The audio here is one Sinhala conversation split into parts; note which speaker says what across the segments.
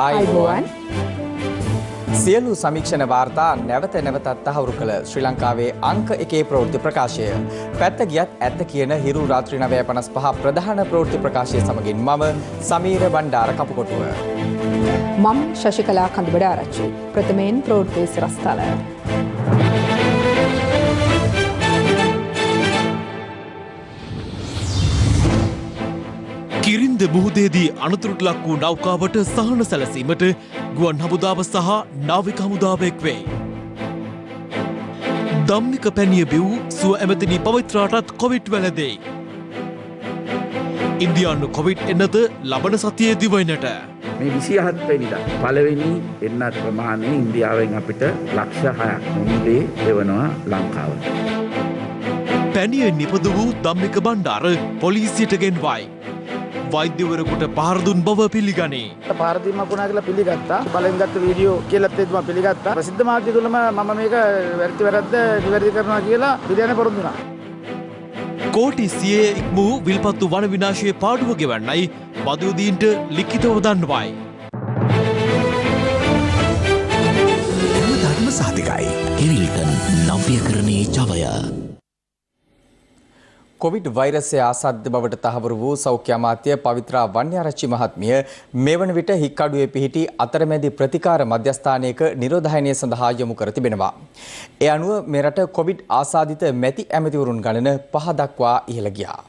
Speaker 1: ආයුබෝවන්
Speaker 2: සියලු සමීක්ෂණ වාර්තා නැවත නැවතත් තහවුරු කළ ශ්‍රී ලංකාවේ අංක 1 ප්‍රවෘත්ති ප්‍රකාශය. පැත්ත ගියත් ඇත්ත කියන හිරු රාත්‍රී 9:55 ප්‍රධාන ප්‍රවෘත්ති ප්‍රකාශය සමගින් මම සමීර බණ්ඩාර කපුකොටුව.
Speaker 1: මම ශශිකලා කඳුබඩ ආරච්චි. ප්‍රථමයෙන් ප්‍රවෘත්ති සිරස්තල.
Speaker 3: කිරින්ද මුහුදේදී අනතුරට ලක් වූ නෞකාවට සහන සැලසීමට ගුවන් හමුදාව සහ නාවික හමුදාව එක් වෙයි. ධම්මික පැණිය බිව් සුව ඇමතිනි පවිත්‍රාටත් කොවිඩ් වැළඳෙයි. ඉන්දියානු කොවිඩ් එන්නද ලබන සතියේ දිවයිනට.
Speaker 4: මේ 27 වෙනිදා පළවෙනි එන්නත් ප්‍රමාණය ඉන්දියාවෙන් අපිට ලක්ෂ 6ක් මුන්දේ දෙවනවා ලංකාවට.
Speaker 3: පැණිය නිපද වූ ධම්මික බණ්ඩාර පොලිසියට ගෙන්වයි. වෛද්‍යවරයෙකුට පහර දුන් බව පිළිගනී.
Speaker 5: පහර දීමක් වුණා කියලා පිළිගත්තා. බලෙන් ගත්ත වීඩියෝ කියලාත් ඒත් මම පිළිගත්තා. ප්‍රසිද්ධ මාධ්‍ය තුලම මම මේක වැරද්ද නිවැරදි කරනවා කියලා පිළිගන්න පොරොන්දු වුණා.
Speaker 3: කෝටි 100 ඉක්ම වූ විල්පත්තු වන විනාශයේ පාඩුව ගෙවන්නයි බදුදීන්ට ලිඛිතව දන්වයි.
Speaker 6: ධර්ම සාධකයි හිල්ටන් නව්‍යකරණයේ ජවය.
Speaker 2: කොවිඩ් වෛරසය ආසාදිත බවට තහවුරු වූ සෞඛ්‍ය අමාත්‍ය පවිත්‍රා වන්‍යාරච්චි මහත්මිය මේ වන විට හික්කඩුවේ පිහිටි අතරමැදි ප්‍රතිකාර මධ්‍යස්ථානයක නිරෝධායනය සඳහා යොමු කර තිබෙනවා. ඒ අනුව මෙරට කොවිඩ් ආසාදිත මැති ඇමතිවරුන් ගණන 5 දක්වා ඉහළ ගියා.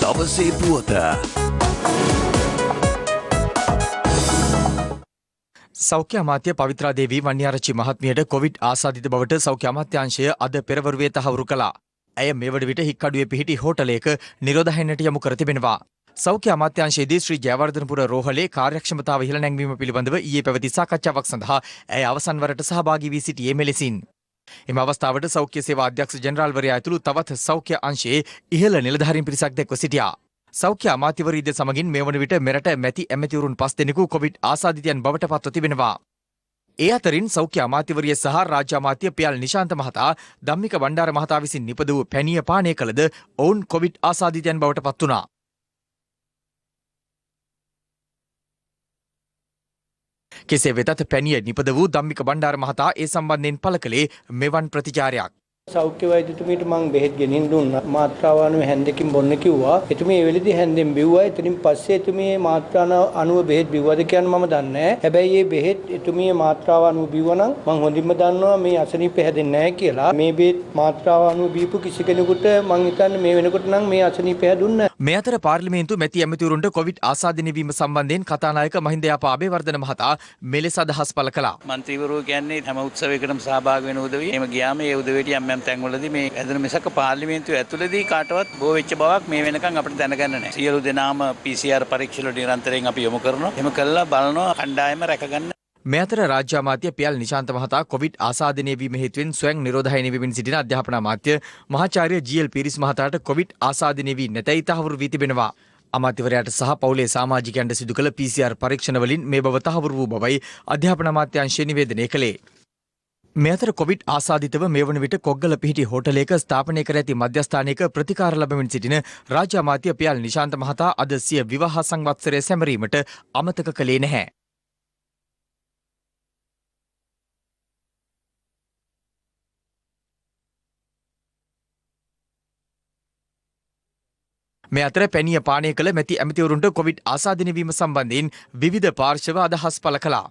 Speaker 6: දවසේ පුවත
Speaker 2: සෞඛ්‍ය අමාත්‍ය පවිත්‍රා දේවී වන්‍යාරච්චි මහත්මියට කොවිඩ් ආසාදිත බවට සෞඛ්‍ය අමාත්‍යාංශය අද පෙරවරුවේ තහවුරු කළා. ඇය මේ වන විට හික්කඩුවේ පිහිටි හෝටලයක නිරෝධායනයට යොමු කර තිබෙනවා. සෞඛ්‍ය අමාත්‍යාංශයේදී ශ්‍රී ජයවර්ධනපුර රෝහලේ කාර්යක්ෂමතාව ඉහළ නැංවීම පිළිබඳව ඊයේ පැවති සාකච්ඡාවක් සඳහා ඇය අවසන් වරට සහභාගී වී සිටියේ මෙලෙසින්. එම අවස්ථාවට සෞඛ්‍ය සේවා අධ්‍යක්ෂ ජෙනරාල්වරයා ඇතුළු තවත් සෞඛ්‍ය අංශයේ ඉහළ නිලධාරීන් පිරිසක් දැක්ව සිටියා. සෞඛ්‍ය අමාත්‍යවරීද සමගින් මේ වන විට මෙරට මැති ඇමතිවරුන් 5 දෙනෙකු කොවිඩ් ආසාදිතයන් බවට පත්ව තිබෙනවා. ඒ අතරින් සෞඛ්‍ය අමාත්‍යවරිය සහ රාජ්‍ය අමාත්‍ය පියල් නිශාන්ත මහතා ධම්මික බණ්ඩාර මහතා විසින් නිපද වූ පැණිය පානය කළද ඔවුන් කොවිඩ් ආසාදිතයන් බවට පත් වුණා. කෙසේ වෙතත් පැණිය නිපද වූ ධම්මික බණ්ඩාර මහතා ඒ සම්බන්ධයෙන් පළ කළේ මෙවන් ප්‍රතිචාරයක්.
Speaker 7: සෞඛ්‍ය වෛද්‍යතුමීට මම බෙහෙත් ගෙනින් දුන්නා. මාත්‍රාව අනුව හැන්දකින් බොන්න කිව්වා. එතුමිය ඒ වෙලෙදි හැන්දෙන් බිව්වා. එතනින් පස්සේ එතුමිය මාත්‍රාව අනුව බෙහෙත් බිව්වද කියන්නේ මම දන්නේ නැහැ. හැබැයි මේ බෙහෙත් එතුමිය මාත්‍රාව අනුව බිව්වා නම් මම හොඳින්ම දන්නවා මේ අසනීප හැදෙන්නේ නැහැ කියලා. මේ බෙහෙත් මාත්‍රාව අනුව බීපු කිසි කෙනෙකුට මම හිතන්නේ මේ වෙනකොට නම් මේ අසනීප හැදුන්නේ නැහැ.
Speaker 2: මේ අතර පාර්ලිමේන්තු මැති ඇමතිවරුන්ට කොවිඩ් ආසාදනය වීම සම්බන්ධයෙන් කතානායක මහින්ද යාපා අබේවර්ධන මහතා මෙලෙස අදහස් පළ කළා.
Speaker 8: මන්ත්‍රීවරු කියන්නේ හැම උත්සවයකටම සහභාගී වෙන උදවිය. එහෙම ගියාම ඒ උදවියට යම් යම් තැන්වලදී මේ ඇදෙන මිසක පාර්ලිමේන්තුව ඇතුළේදී කාටවත් බෝ වෙච්ච බවක් මේ වෙනකන් අපිට දැනගන්න නැහැ. සියලු දෙනාම PCR පරීක්ෂණ වල නිරන්තරයෙන් අපි යොමු කරනවා. එහෙම කළා බලනවා කණ්ඩායම රැකගන්න.
Speaker 2: මේ අතර රාජ්‍ය අමාත්‍ය පියල් නිශාන්ත මහතා කොවිඩ් ආසාදනය වීම හේතුවෙන් ස්වයං නිරෝධායනය වෙමින් සිටින අධ්‍යාපන අමාත්‍ය මහාචාර්ය ජී.එල්. පීරිස් මහතාට කොවිඩ් ආසාදනය වී නැතැයි තහවුරු වී තිබෙනවා. අමාත්‍යවරයාට සහ පවුලේ සමාජිකයන්ට සිදු කළ PCR පරීක්ෂණ වලින් මේ බව තහවුරු වූ බවයි අධ්‍යාපන අමාත්‍යාංශය නිවේදනය කළේ. මේ අතර කොවිඩ් ආසාදිතව මේ වන විට කොග්ගල පිහිටි හෝටලයක ස්ථාපනය කර ඇති මධ්‍යස්ථානයක ප්‍රතිකාර ලැබමින් සිටින රාජ්‍ය අමාත්‍ය පියල් නිශාන්ත මහතා අද සිය විවාහ සංවත්සරය සැමරීමට අමතක කළේ නැහැ. මේ අතර පැණිය පානය කළ මැති ඇමතිවරුන්ට කොවිඩ් ආසාදනය වීම සම්බන්ධයෙන් විවිධ පාර්ශව අදහස් පළ කළා.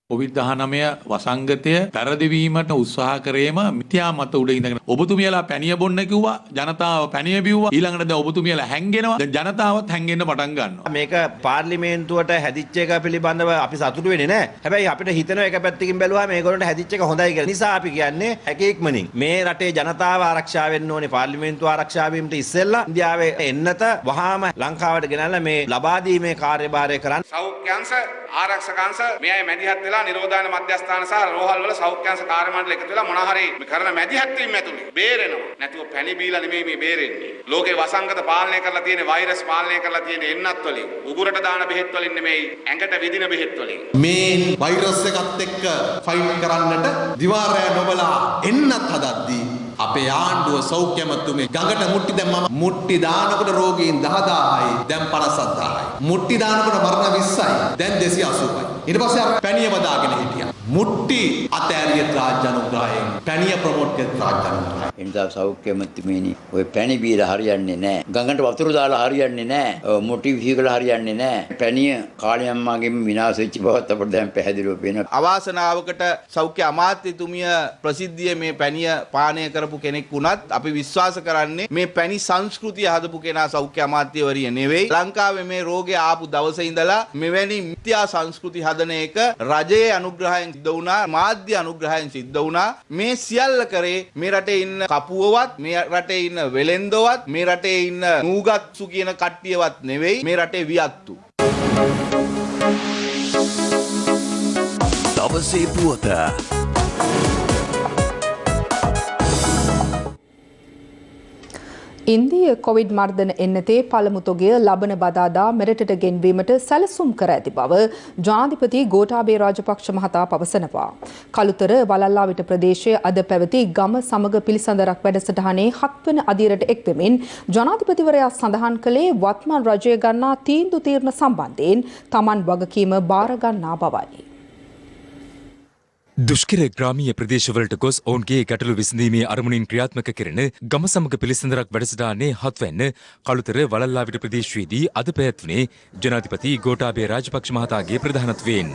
Speaker 9: COVID-19 වසංගතය පෙරදිවීමට උත්සාහ කරේම මිත්‍යා මත උඩ ඉඳගෙන ඔබතුමියලා පැණිය බොන්න කිව්වා ජනතාව පැණිය බිව්වා ඊළඟට දැන් ඔබතුමියලා හැංගෙනවා දැන් ජනතාවත් හැංගෙන්න පටන් ගන්නවා
Speaker 10: මේක පාර්ලිමේන්තුවට හැදිච්ච එක පිළිබඳව අපි සතුටු වෙන්නේ නැහැ හැබැයි අපිට හිතෙනවා එක පැත්තකින් බැලුවා මේගොල්ලන්ට හැදිච්ච එක හොඳයි කියලා නිසා අපි කියන්නේ හැකීක්මනින් මේ රටේ ජනතාව ආරක්ෂා වෙන්න ඕනේ පාර්ලිමේන්තුව ආරක්ෂා වීමට ඉස්සෙල්ලා ඉන්දියාවේ එන්නත වහාම ලංකාවට ගෙනල්ලා මේ ලබා දීමේ කාර්යභාරය කරන්න
Speaker 11: සෞඛ්‍යංශ ආරක්ෂකංශ මේ අය මැදිහත් වෙලා නිරෝධායන මධ්‍යස්ථාන සහ රෝහල් වල සෞඛ්‍යංශ කාර්ය මණ්ඩල එකතු වෙලා මොන හරි කරන මැදිහත් වීම ඇතුළේ බේරෙනවා නැතුව පැණි බීලා නෙමෙයි මේ බේරෙන්නේ ලෝකේ වසංගත පාලනය කරලා තියෙන වෛරස් පාලනය කරලා තියෙන එන්නත් වලින් උගුරට දාන බෙහෙත් වලින් නෙමෙයි ඇඟට විදින බෙහෙත් වලින්
Speaker 12: මේ වෛරස් එකත් එක්ක ෆයිට් කරන්නට දිවා රෑ නොබලා එන්නත් හදද්දී
Speaker 10: අපේ ආණ්ඩුව සෞඛ්‍ය අමාත්‍යතුමේ ගඟට මුට්ටි දැම්මම මුට්ටි දානකොට රෝගීන් 10000යි දැන් 57000යි. මුට්ටි දානකොට මරණ 20යි දැන් 280යි. ඊට පස්සේ අර පැණිය බදාගෙන හිටියා. මුට්ටි අතෑරිය රාජ්‍ය අනුග්‍රහයෙන් පැණිය ප්‍රොමෝට් කරන රාජ්‍ය අනුග්‍රහයෙන්.
Speaker 8: එනිසා සෞඛ්‍ය අමාත්‍යමේනි ඔය පැණි බීලා හරියන්නේ නැහැ. ගඟට වතුර දාලා හරියන්නේ නැහැ. මුටි විහිකලා හරියන්නේ නැහැ. පැණිය කාളിයම්මාගෙන් විනාශ වෙච්ච බවත් අපිට දැන් පැහැදිලිව පේනවා.
Speaker 5: අවාසනාවකට සෞඛ්‍ය අමාත්‍යතුමිය ප්‍රසිද්ධියේ මේ පැණිය පානය කරපු කෙනෙක් වුණත් අපි විශ්වාස කරන්නේ මේ පැණි සංස්කෘතිය හදපු කෙනා සෞඛ්‍ය අමාත්‍යවරිය නෙවෙයි. ලංකාවේ මේ රෝගය ආපු දවසේ ඉඳලා මෙවැනි මිත්‍යා සංස්කෘති හදන එක රජයේ අනුග්‍රහයෙන් සිද්ධ වුණා, මාධ්‍ය අනුග්‍රහයෙන් සිද්ධ වුණා. මේ සියල්ල කරේ මේ රටේ ඉන්න කපුවවත්, මේ රටේ ඉන්න වෙලෙන්දවත්, මේ රටේ ඉන්න නූගත්සු කියන කට්ටියවත් නෙවෙයි, මේ රටේ වියත්තු.
Speaker 6: දවසේ පුවත
Speaker 1: ඉන්දිය කොවිඩ් මර්ධන එන්නතේ පළමු තොගය ලබන බදාදා මෙරටට ගෙන්වීමට සැලසුම් කර ඇති බව ජනාධිපති ගෝඨාභය රාජපක්ෂ මහතා පවසනවා. කළුතර වලල්ලාවිට ප්‍රදේශයේ අද පැවති ගම සමග පිළිසඳරක් වැඩසටහනේ 7 වන අදියරට එක්වෙමින් ජනාධිපතිවරයා සඳහන් කළේ වත්මන් රජය ගන්නා තීන්දුව සම්බන්ධයෙන් Taman වගකීම බාර ගන්නා බවයි.
Speaker 12: දුෂ්කර ග්‍රාමීය ප්‍රදේශවලට ගොස් ඔවුන්ගේ ගැටලු විසඳීමේ අරමුණින් ක්‍රියාත්මක කෙරෙන ගම සමග පිළිසඳරක් වැඩසටහනේ 7 වැන්න කළුතර වලල්ලාවිට ප්‍රදේශයේදී අද පැවැත්වුණේ ජනාධිපති ගෝඨාභය රාජපක්ෂ මහතාගේ ප්‍රධානත්වයෙන්.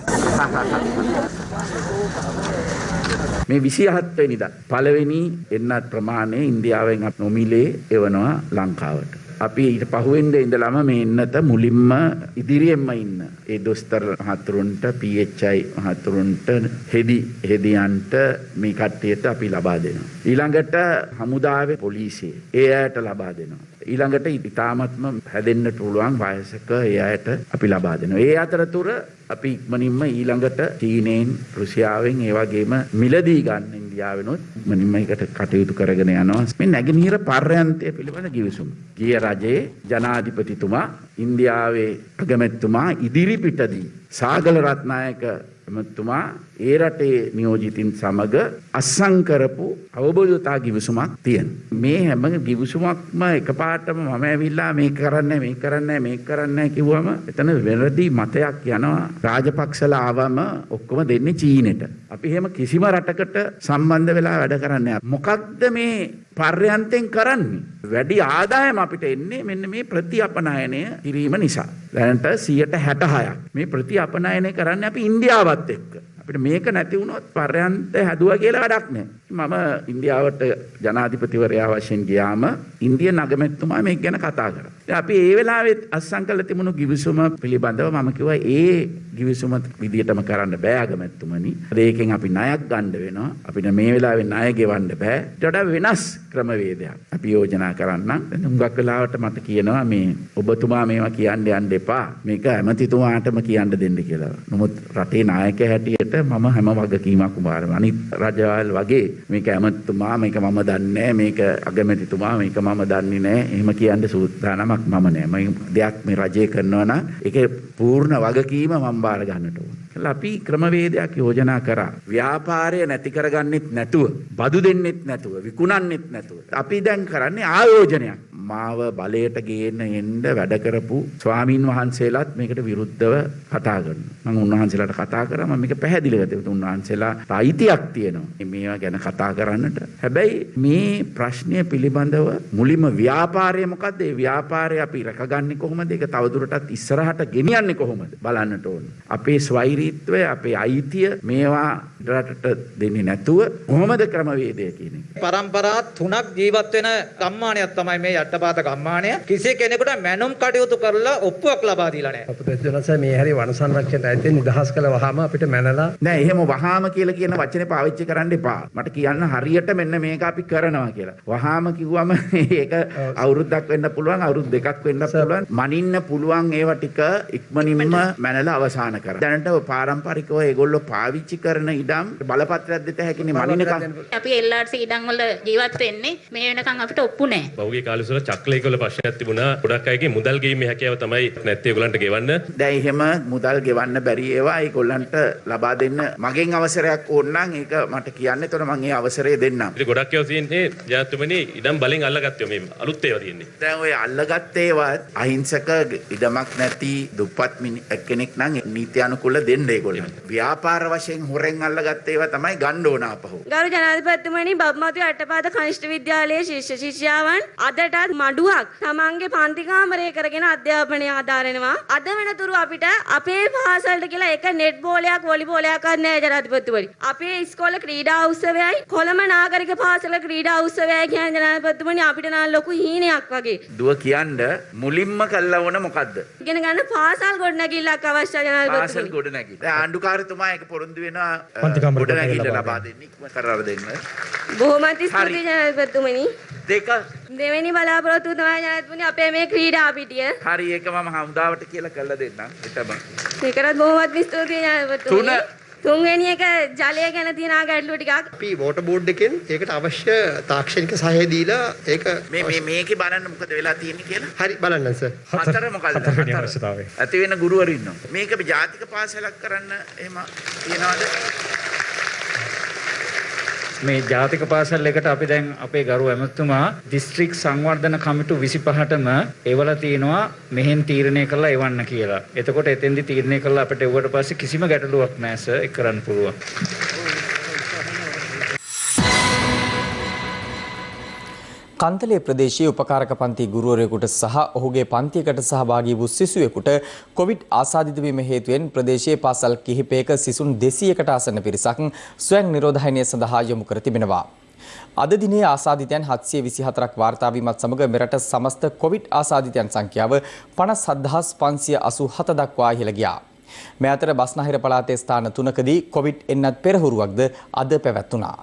Speaker 4: මේ 27 වෙනිදා පළවෙනි එන්නත් ප්‍රමාණය ඉන්දියාවෙන් නොමිලේ එවනවා ලංකාවට. අපි ඊට පහුවෙන්ද ඉඳලම මේ එන්නත මුලින්ම ඉදිරියෙන්ම ඉන්න ඒ දොස්තර මහතුරුන්ට PHI මහතුරුන්ට හෙදියන්ට මේ කට්ටියට අපි ලබා දෙනවා. ඊළඟට හමුදාවේ පොලිසිය ඒ අයට ලබා දෙනවා. ඊළඟට ඉතාමත්ම හැදෙන්නට පුළුවන් වයසක ඒ අයට අපි ලබා දෙනවා. ඒ අතරතුර අපි ඉක්මනින්ම ඊළඟට චීනයෙන් රුසියාවෙන් ඒ වගේම මිලදී ගන්න ඉන්දියාවෙනොත් ඉක්මනින්ම ඒකට කටයුතු කරගෙන යනවා. මේ නැගෙනහිර පර්යන්තය පිළිබඳ කිවිසුම. ගිය රජයේ ජනාධිපතිතුමා ඉන්දියාවේ අගමැතිතුමා ඉදිරිපිටදී සාගල රත්නායක එමතුමා ඒ රටේ නියෝජිතින් සමග අත්සන් කරපු අවබෝධතා ගිවිසුමක් තියෙනවා. මේ හැම ගිවිසුමක්ම එකපාරටම මම ඇවිල්ලා මේක කරන්නේ කිව්වම එතන වැරදි මතයක් යනවා. රාජපක්ෂලා ආවම ඔක්කොම දෙන්නේ චීනෙට. අපි එහෙම කිසිම රටකට සම්බන්ධ වෙලා වැඩ කරන්නේ නැහැ. මොකක්ද මේ පර්යන්තෙන් කරන්නේ? වැඩි ආදායම අපිට එන්නේ මෙන්න මේ ප්‍රතිඅපනයනය කිරීම නිසා. දැනට 66% මේ ප්‍රතිඅපනයනය කරන්නේ අපි ඉන්දියාවත් එක්ක. අපිට මේක නැති වුණොත් පර්යන්ත හැදුවා කියලා වැඩක් නැහැ. මම ඉන්දියාවට ජනාධිපතිවරයා වශයෙන් ගියාම ඉන්දිය නගමැතිතුමා මේක ගැන කතා කරා. අපි ඒ වෙලාවෙත් අත්සන් කළ තිබුණු ගිවිසුම පිළිබඳව මම කිව්වා ඒ ගිවිසුම විදියටම කරන්න බෑ අගමැතිතුමනි. ඒකෙන් අපි ණයක් ගන්න වෙනවා. අපිට මේ වෙලාවේ ණය ගෙවන්න බෑ. ඊට වඩා වෙනස් ක්‍රමවේදයක් අපි යෝජනා කරන්නම්. හුඟක් වෙලාවට මට කියනවා මේ ඔබතුමා මේවා කියන්න යන්න එපා. මේක ඇමතිතුමාටම කියන්න දෙන්න කියලා. නමුත් රටේ නායකයා හැටියට මම හැම වගකීමක් උඹාරම. අනිත් රජවල් වගේ මේක ඇමතිතුමා මේක මම දන්නේ නැහැ. මේක අගමැතිතුමා මේක මම දන්නේ නැහැ. එහෙම කියන්න සූදානමක් මම නැහැ. මම දෙයක් මේ රජය කරනවා නම් ඒකේ පූර්ණ වගකීම මම බාර ගන්නට ඕන. අපි ක්‍රමවේදයක් යෝජනා කරා. ව්‍යාපාරය නැති කරගන්නෙත් නැතුව, බදු දෙන්නෙත් නැතුව, විකුණන්නෙත් නැතුව. අපි දැන් කරන්නේ ආයෝජනයක්. මාව බලයට ගේන්න එන්න වැඩ කරපු ස්වාමින් වහන්සේලාත් මේකට විරුද්ධව කතා කරනවා. මම උන්වහන්සේලාට කතා කරා. මම මේක පැහැදිලි කරා. උන්වහන්සේලාට අයිතියක් තියෙනවා මේවා ගැන කතා කරන්නට. හැබැයි මේ ප්‍රශ්නය පිළිබඳව මුලින්ම ව්‍යාපාරය මොකද්ද? ඒ ව්‍යාපාරය අපි රැකගන්නේ කොහොමද? ඒක තවදුරටත් ඉස්සරහට ගෙනියන්නේ කොහොමද? බලන්නට ඕන. අපේ ස්වෛරීත්වය, අපේ අයිතිය මේවා රටට දෙන්නේ නැතුව කොහොමද ක්‍රමවේදය කියන එක.
Speaker 7: පරම්පරා 3ක් ජීවත් වෙන ගම්මානයක් තමයි මේ යට්ටපාත ගම්මානය. කිසි කෙනෙකුට මැනුම් කටයුතු කරලා ඔප්පුවක් ලබා දීලා නැහැ. අපුතෙජනස මේ හැරි වන සංරක්ෂණයට ඇවිත් නිදහස් කළ වහම අපිට මැනලා
Speaker 4: නෑ. එහෙම වහාම කියලා කියන වචනේ පාවිච්චි කරන්න එපා. මට කියන්න හරියට මෙන්න මේක අපි කරනවා කියලා. වහාම කිව්වම ඒක අවුරුද්දක් වෙන්න පුළුවන්, අවුරුදු දෙකක් වෙන්න පුළුවන්. මනින්න පුළුවන් ඒවා ටික ඉක්මනින්ම මැනලා අවසන් කරා. දැනට පාරම්පරිකව ඒගොල්ලෝ පාවිච්චි කරන ඉඩම් බලපත්‍රයක් දෙත හැකිනේ මනිනකම්.
Speaker 13: අපි LRC ඉඩම් වල ජීවත් වෙන්නේ මේ වෙනකන් අපිට ඔප්පු නැහැ.
Speaker 14: පහුගිය කාලේ වල චක්ලයක වල ප්‍රශ්නයක් තිබුණා. ගොඩක් අයගේ මුදල් ගෙවීමේ හැකියාව තමයි නැත්තේ ඒගොල්ලන්ට ගෙවන්න.
Speaker 4: දැන් එහෙම මුදල් ගෙවන්න බැරි ඒවා ඒගොල්ලන්ට ලබා දෙන්න මගෙන් අවසරයක් ඕන නම් ඒක මට කියන්න. එතකොට මම ඒ අවසරය දෙන්නම්.
Speaker 14: ඉතින් ගොඩක් ඒවා තියෙන්නේ ජනාධිපතිතුමනි ඉඩම් බලෙන් අල්ලගත්තේ මේ අලුත් ඒවා තියෙන්නේ.
Speaker 4: දැන් ඔය අල්ලගත්ත ඒවත් අහිංසක ඉඩමක් නැති දුප්පත් කෙනෙක් නම් නීති අනුකූල දෙන්න ඒගොල්ලන්ට. ව්‍යාපාර වශයෙන් හොරෙන් අල්ලගත්ත ඒවා තමයි ගන්න ඕන ආපහු.
Speaker 15: ගරු ජනාධිපතිතුමනි බබ්මතු අටපාද කනිෂ්ඨ විද්‍යාලයේ ශිෂ්‍ය ශිෂ්‍යාවන් අදටත් මඩුවක් තමන්ගේ පන්ති කාමරයේ කරගෙන අධ්‍යාපනය ආධාරනවා. අද වෙනතුරු අපිට අපේ පාසලට කියලා එක නෙට් බෝලයක් වොලිබෝලයක්වත් නැහැ ජනාධිපතිතුමනි. අපේ ඉස්කෝලේ ක්‍රීඩා උත්සවයයි කොළඹ නාගරික පාසල ක්‍රීඩා උත්සවයයි කියන ජනාධිපතිතුමනි අපිට නම් ලොකු හීනයක් වගේ.
Speaker 4: දුව කියන්න මුලින්ම කළා වුණ මොකද්ද?
Speaker 15: ඉගෙන ගන්න පාසල් ගොඩනැගිල්ලක් අවශ්‍යයි ජනාධිපතිතුමනි.
Speaker 4: පාසල් ගොඩනැගිල්ල. දැන් ආණ්ඩුකාරතුමා ඒක පොරොන්දු වෙනවා ගොඩනැගිල්ල ලබා දෙන්න ඉක්ම කරලා දෙන්න.
Speaker 15: බොහොමත් ස්තුතියි ජනාධිපතිතුමනි.
Speaker 4: දෙක
Speaker 15: දෙවෙනි බලාපොරොත්තුව තමයි ජනාධිපතිතුමනි අපේ මේ ක්‍රීඩා පිටිය.
Speaker 4: හරි ඒක මම හමුදාවට කියලා කරලා දෙන්නම්. එතම.
Speaker 15: ඒකටත් බොහොමත් ස්තුතියි ජනාධිපතිතුමනි. තුන්වෙනි එක ජලය ගැන තියෙන ගැටලුව ටිකක්
Speaker 7: අපි වෝටර් බෝඩ් එකෙන් ඒකට අවශ්‍ය තාක්ෂණික සහාය දීලා ඒක
Speaker 4: මේකේ බලන්න මොකද වෙලා තියෙන්නේ කියලා.
Speaker 7: හරි බලන්න සර්.
Speaker 4: හතර මොකද්ද? හතරවෙනි අවශ්‍යතාවය. ඇති වෙන ගුරුවරු ඉන්නවා. මේක ජාතික පාසලක් කරන්න එහෙම තියනවාද?
Speaker 16: මේ ජාතික පාසල් එකට අපි දැන් අපේ ගරු ඇමතුමා දිස්ත්‍රික් සංවර්ධන කමිටු 25ටම ඒවල තියෙනවා මෙහෙන් තීරණය කරලා එවන්න කියලා. එතකොට එතෙන්දි තීරණය කරලා අපිට එවුවට පස්සේ කිසිම ගැටලුවක් නැහැ සර්. ඒක කරන්න පුළුවන්.
Speaker 2: කන්තලේ ප්‍රදේශයේ උපකාරක පන්ති ගුරුවරයෙකුට සහ ඔහුගේ පන්තියකට සහභාගී වූ සිසුවෙකුට කොවිඩ් ආසාදිත වීම හේතුවෙන් ප්‍රදේශයේ පාසල් කිහිපයක සිසුන් 200කට ආසන්න පිරිසක් ස්වයං නිරෝධායනය සඳහා යොමු කර තිබෙනවා. අද දිනේ ආසාදිතයන් 724ක් වාර්තා වීමත් සමග මෙරට සමස්ත කොවිඩ් ආසාදිතයන් සංඛ්‍යාව 57587 දක්වා ඉහළ ගියා. මේ අතර බස්නාහිර පළාතේ ස්ථාන 3කදී කොවිඩ් එන්නත් පෙරහුරුවක්ද අද පැවැත්වුණා.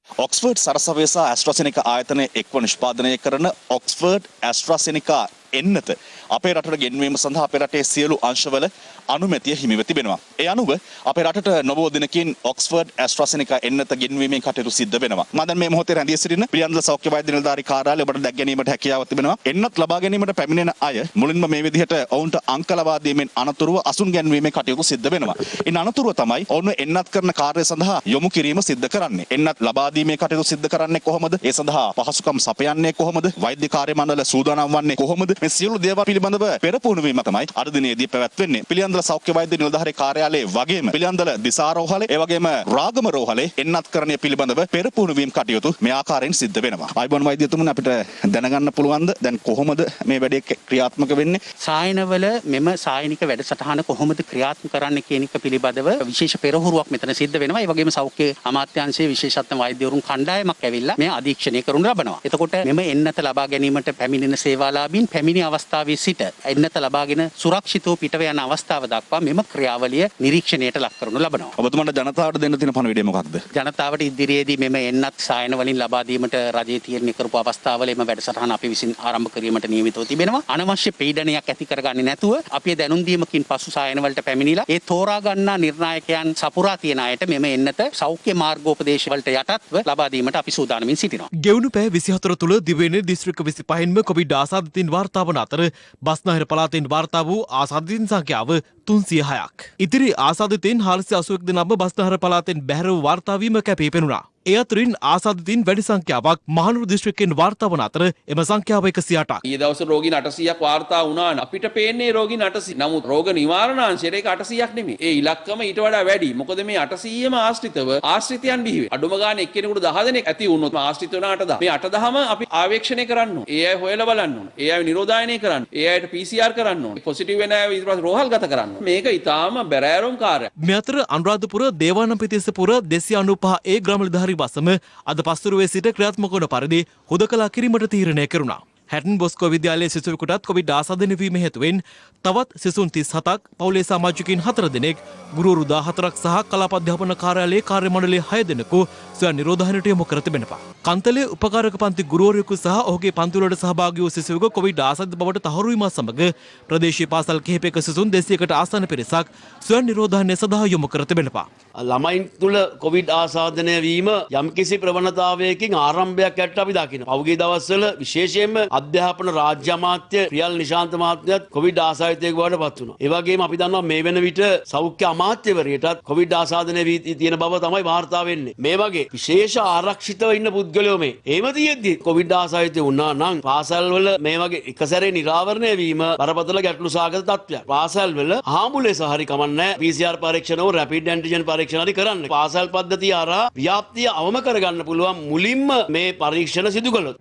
Speaker 17: ඔක්ස්ෆර්ඩ් සරසවිය සහ ඇස්ට්‍රාසෙනිකා ආයතනය එක්ව නිෂ්පාදනය කරන ඔක්ස්ෆර්ඩ් ඇස්ට්‍රාසෙනිකා එන්නත අපේ රටට ගෙන්වීම සඳහා අපේ රටේ සියලු අංශවල අනුමැතිය හිමිව තිබෙනවා. ඒ අනුව අපේ රටට නොබෝ දිනකින් ඔක්ස්ෆර්ඩ් ඇස්ට්‍රාසෙනිකා එන්නත ගෙන්වීමේ කටයුතු සිද්ධ වෙනවා. මම දැන් මේ මොහොතේ රැඳී සිටින පිළියන්දල සෞඛ්‍ය වෛද්‍ය නිලධාරී කාර්යාලය ඔබට දැක් ගැනීමට හැකියාව තිබෙනවා. එන්නත් ලබා ගැනීමට පැමිණෙන අය මුලින්ම මේ විදිහට ඔවුන්ට අංක ලබා දීමෙන් අනතුරුව අසුන් ගැන්වීමේ කටයුතු සිද්ධ වෙනවා. ඉන් අනතුරුව තමයි ඔවුන් එන්නත් කරන කාර්යය සඳහා යොමු කිරීම සිද්ධ කරන්නේ. එන්නත් ලබා දීමේ කටයුතු සිද්ධ කරන්නේ කොහොමද? ඒ සඳහා පහසුකම් සපයන්නේ කොහොමද? වෛද්‍ය කාර්ය මණ්ඩල සූදානම් වන්නේ කොහොමද? මේ සියලු දේවල් පිළිබඳව පෙරපුහුණු වීම තමයි අද දිනේදී පැවැත්වෙන්නේ. පිළියන්දල සෞඛ්‍ය වෛද්‍ය නිලධාරී කාර්යාලයේ වගේම පිළියන්දල දිසාරෝහලේ ඒ වගේම රාගම රෝහලේ එන්නත්කරණය පිළිබඳව පෙරපුහුණු වීම කටයුතු මේ ආකාරයෙන් සිද්ධ වෙනවා. අයිබෝන් වෛද්‍යතුමනි අපිට දැනගන්න පුළුවන්ද දැන් කොහොමද මේ වැඩේ ක්‍රියාත්මක වෙන්නේ?
Speaker 8: සායනවල මෙම සායනික වැඩසටහන කොහොමද ක්‍රියාත්මක කරන්නේ කියන එක පිළිබඳව විශේෂ පෙරහුරුවක් මෙතන සිද්ධ වෙනවා. ඒ වගේම සෞඛ්‍ය අමාත්‍යාංශයේ විශේෂඥ වෛද්‍යවරුන් කණ්ඩායමක් ඇවිල්ලා මේ අධීක්ෂණය කරනු ලබනවා. එතකොට මෙම එන්නත ලබා ගැනීමට පැමිණෙන සේවාලාභීන් පැමිණි අවස්ථාවේ සිට එන්නත ලබාගෙන සුරක්ෂිතව පිටව යන අවස්ථාව දක්වා මෙම ක්‍රියාවලිය නිරීක්ෂණයට ලක් කරනු ලබනවා.
Speaker 17: ඔබතුමාට ජනතාවට දෙන්න තියෙන පණිවිඩය මොකක්ද?
Speaker 8: ජනතාවට ඉදිරියේදී මෙම එන්නත් සායන වලින් ලබා දීමට රජයේ තීරණය කරපු අවස්ථාවල එම වැඩසටහන අපි විසින් ආරම්භ කිරීමට නියමිතව තිබෙනවා. අනවශ්‍ය පීඩනයක් ඇති කරගන්නේ නැතුව අපි දැනුම් දීමකින් පසු සායන වලට පැමිණිලා ඒ තෝරා ගන්නා නිර්ණායකයන් සපුරා තියන අයට මෙම එන්නත සෞඛ්‍ය මාර්ගෝපදේශ වලට යටත්ව ලබා දීමට අපි සූදානමින් සිටිනවා.
Speaker 3: ගෙවුණු පැය 24 තුළ දිවයිනේ දිස්ත්‍රික්ක 25න්ම කොවිඩ් ආසාදිතින් වාර්තා වන අතර බස්නාහිර පළාතෙන් වාර්තා වූ ආසාදිතින් සංඛ්‍යාව 306ක්. ඉතිරි ආසාදිතින් 481 දෙනාම බස්නාහිර පළාතෙන් බැහැර වූ වාර්තා වීම කැපී පෙනුණා. ඒ අතරින් ආසාදිතින් වැඩි සංඛ්‍යාවක් මහනුවර දිස්ත්‍රික්කයෙන් වාර්තා වන අතර එම සංඛ්‍යාව 108ක්.
Speaker 18: ඊයේ දවසේ රෝගීන් 800ක් වාර්තා වුණා. අපිට පේන්නේ රෝගීන් 800. නමුත් රෝග නිවාරණාංශයට ඒක 800ක් නෙමෙයි. ඒ ඉලක්කම ඊට වඩා වැඩි. මොකද මේ 800ම ආශ්‍රිතව ආශ්‍රිතයන් බිහි වෙනවා. අඩුම ගානේ එක්කෙනෙකුට 10 දෙනෙක් ඇති වුණොත් ආශ්‍රිත වෙන 8000. මේ 8000ම අපි ආවේක්ෂණය කරන්න ඕනේ. ඒ අය හොයලා බලන්න ඕනේ. ඒ අය නිරෝධායනය කරන්න. ඒ අයට PCR කරන්න ඕනේ. පොසිටිව් වෙන අය ඊට පස්සේ රෝහල්ගත කරන්න ඕනේ. මේක ඊටාම බැරෑරුම් කාර්යයක්.
Speaker 3: මේ අතර අනුරාධපුර දේවානම්පියතිස්සපුර 295 ඒ ග්‍රාම නිලධාරී බසම අද පස්තුරුවේ සිට ක්‍රියාත්මක වන පරිදි හුදකලා කිරීමට තීරණය කෙරුණා. හැටන් බොස්කෝ විද්‍යාලයේ සිසුවෙකුටත් කොවිඩ් ආසාදනය වීම හේතුවෙන් තවත් සිසුන් 37ක්, පවුලේ සමාජිකයින් 4 දෙනෙක්, ගුරුවරු 14ක් සහ කලාප අධ්‍යාපන කාර්යාලයේ කාර්ය මණ්ඩලයේ 6 දෙනෙකු ස්වයං නිරෝධායනයට යොමු කර තිබෙනවා. කන්තලේ උපකාරක පන්ති ගුරුවරයෙකු සහ ඔහුගේ පන්තිවලට සහභාගී වූ සිසුවෙකු කොවිඩ් ආසාදිත බවට තහවුරු වීම සමග ප්‍රදේශීය පාසල් කිහිපයක සිසුන් 200කට ආසන්න පිරිසක් ස්වයං නිරෝධායනය සඳහා යොමු කර තිබෙනවා.
Speaker 19: ළමයින් තුළ කොවිඩ් ආසාදනය වීම යම්කිසි ප්‍රවණතාවයකින් ආරම්භයක් ඇට අපි දකිනවා. පහුගිය දවස්වල විශේෂයෙන්ම අධ්‍යාපන රාජ්‍ය අමාත්‍ය රියල් නිශාන්ත මහත්මයාත් කොවිඩ් ආසාදිතයෙකු බවට පත් වුණා. ඒ වගේම අපි දන්නවා මේ වෙන විට සෞඛ්‍ය අමාත්‍යවරියටත් කොවිඩ් ආසාදනය වී තියෙන බව තමයි වාර්තා වෙන්නේ. මේ වගේ විශේෂ ආරක්ෂිතව ඉන්න පුද්ගලයෝ මේ. එහෙම තියෙද්දි කොවිඩ් ආසාදිත වුණා නම් පාසල්වල මේ වගේ එක සැරේ නිරාවරණය වීම බරපතල ගැටලු සහගත තත්ත්වයක්. පාසල්වල ආම්බුලන්ස් හරි කමන්නේ PCR පරීක්ෂණ හෝ රැපිඩ් ඇන්ටිජන් පරීක්ෂණ හරි කරන්න. පාසල් පද්ධතිය හරහා ව්‍යාප්තිය අවම කරගන්න පුළුවන් මුලින්ම මේ පරීක්ෂණ සිදු කළොත්.